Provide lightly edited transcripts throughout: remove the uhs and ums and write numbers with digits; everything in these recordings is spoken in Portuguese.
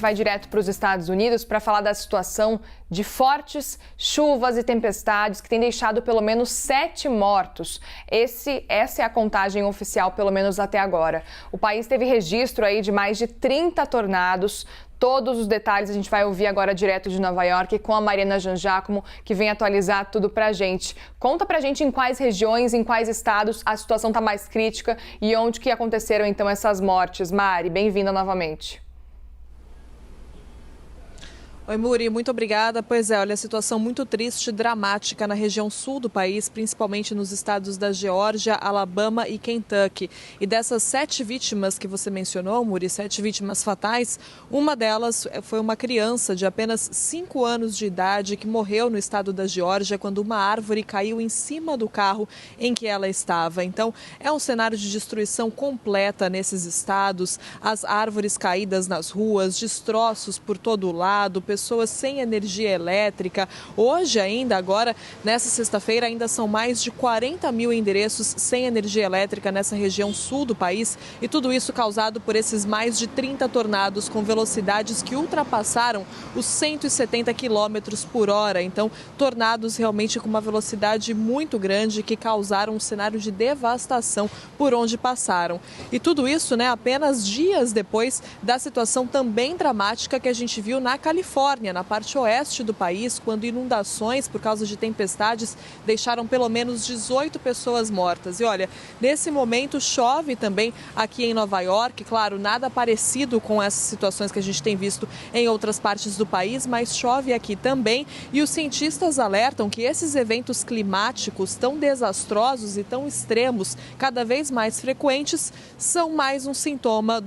vai direto para os Estados Unidos para falar da situação de fortes chuvas e tempestades que tem deixado pelo menos 7 mortos. Essa é a contagem oficial, pelo menos até agora. O país teve registro aí de mais de 30 tornados. Todos os detalhes a gente vai ouvir agora direto de Nova York com a Mariana Jangiacomo, que vem atualizar tudo pra gente. Conta pra gente em quais regiões, em quais estados a situação está mais crítica e onde que aconteceram então essas mortes. Mari, bem-vinda novamente. Oi, Muri, muito obrigada. Pois é, olha, a situação muito triste e dramática na região sul do país, principalmente nos estados da Geórgia, Alabama e Kentucky. E dessas 7 vítimas que você mencionou, Muri, 7 vítimas fatais, uma delas foi uma criança de apenas 5 anos de idade que morreu no estado da Geórgia quando uma árvore caiu em cima do carro em que ela estava. Então, é um cenário de destruição completa nesses estados, as árvores caídas nas ruas, destroços por todo o lado, pessoas sem energia elétrica. Hoje ainda, agora, nessa sexta-feira, ainda são mais de 40 mil endereços sem energia elétrica nessa região sul do país. E tudo isso causado por esses mais de 30 tornados com velocidades que ultrapassaram os 170 quilômetros por hora. Então, tornados realmente com uma velocidade muito grande que causaram um cenário de devastação por onde passaram. E tudo isso, apenas dias depois da situação também dramática que a gente viu na Califórnia, na parte oeste do país, quando inundações por causa de tempestades deixaram pelo menos 18 pessoas mortas. E olha, nesse momento chove também aqui em Nova York, claro, nada parecido com essas situações que a gente tem visto em outras partes do país, mas chove aqui também. E os cientistas alertam que esses eventos climáticos tão desastrosos e tão extremos, cada vez mais frequentes, são mais um sintoma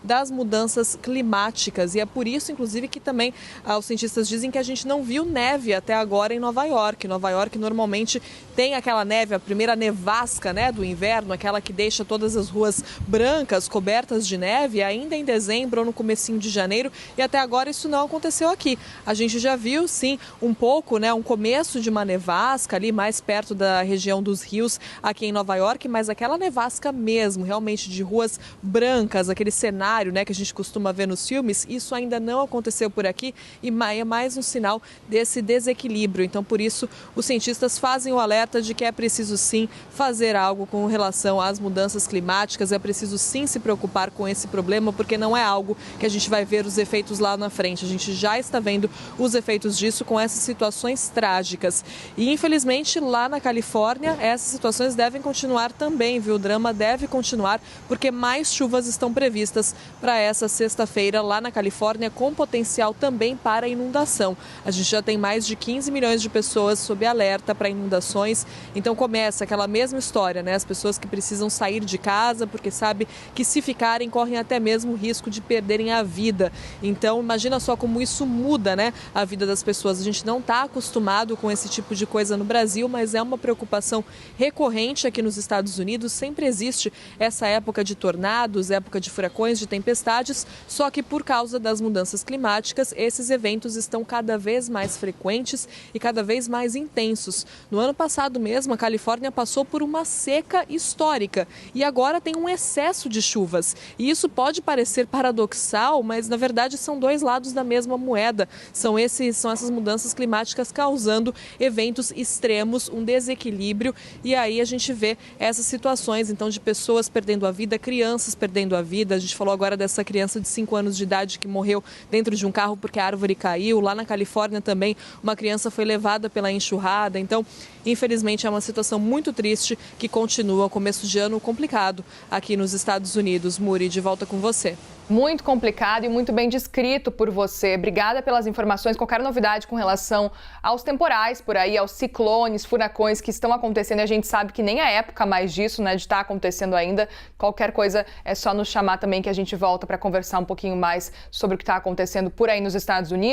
das mudanças climáticas. E é por isso, inclusive, que também os cientistas dizem que a gente não viu neve até agora em Nova York. Nova York normalmente tem aquela neve, a primeira nevasca do inverno, aquela que deixa todas as ruas brancas, cobertas de neve, ainda em dezembro ou no comecinho de janeiro, e até agora isso não aconteceu aqui. A gente já viu, sim, um pouco, um começo de uma nevasca ali mais perto da região dos rios aqui em Nova York, mas aquela nevasca mesmo, realmente de ruas brancas, aquele cenário que a gente costuma ver nos filmes, isso ainda não aconteceu por aqui. E é mais um sinal desse desequilíbrio. Então, por isso, os cientistas fazem o alerta de que é preciso sim fazer algo com relação às mudanças climáticas, é preciso sim se preocupar com esse problema, porque não é algo que a gente vai ver os efeitos lá na frente. A gente já está vendo os efeitos disso com essas situações trágicas. E, infelizmente, lá na Califórnia, essas situações devem continuar também, viu? O drama deve continuar, porque mais chuvas estão previstas para essa sexta-feira lá na Califórnia, com potencial também para inundação. A gente já tem mais de 15 milhões de pessoas sob alerta para inundações. Então começa aquela mesma história, As pessoas que precisam sair de casa porque sabe que se ficarem correm até mesmo o risco de perderem a vida. Então imagina só como isso muda, a vida das pessoas. A gente não está acostumado com esse tipo de coisa no Brasil, mas é uma preocupação recorrente aqui nos Estados Unidos. Sempre existe essa época de tornados, época de furacões, de tempestades, só que por causa das mudanças climáticas, esses eventos estão cada vez mais frequentes e cada vez mais intensos. No ano passado mesmo, a Califórnia passou por uma seca histórica e agora tem um excesso de chuvas. E isso pode parecer paradoxal, mas na verdade são dois lados da mesma moeda. São essas mudanças climáticas causando eventos extremos, um desequilíbrio, e aí a gente vê essas situações então de pessoas perdendo a vida, crianças perdendo a vida. A gente falou agora dessa criança de 5 anos de idade que morreu dentro de um carro porque a árvore caiu. Lá na Califórnia também uma criança foi levada pela enxurrada. Então, infelizmente, é uma situação muito triste que continua, começo de ano complicado aqui nos Estados Unidos. Muri, de volta com você. Muito complicado e muito bem descrito por você. Obrigada pelas informações. Qualquer novidade com relação aos temporais por aí, aos ciclones, furacões que estão acontecendo, a gente sabe que nem a época mais disso, de estar acontecendo ainda. Qualquer coisa é só nos chamar também que a gente volta para conversar um pouquinho mais sobre o que está acontecendo por aí nos Estados Unidos.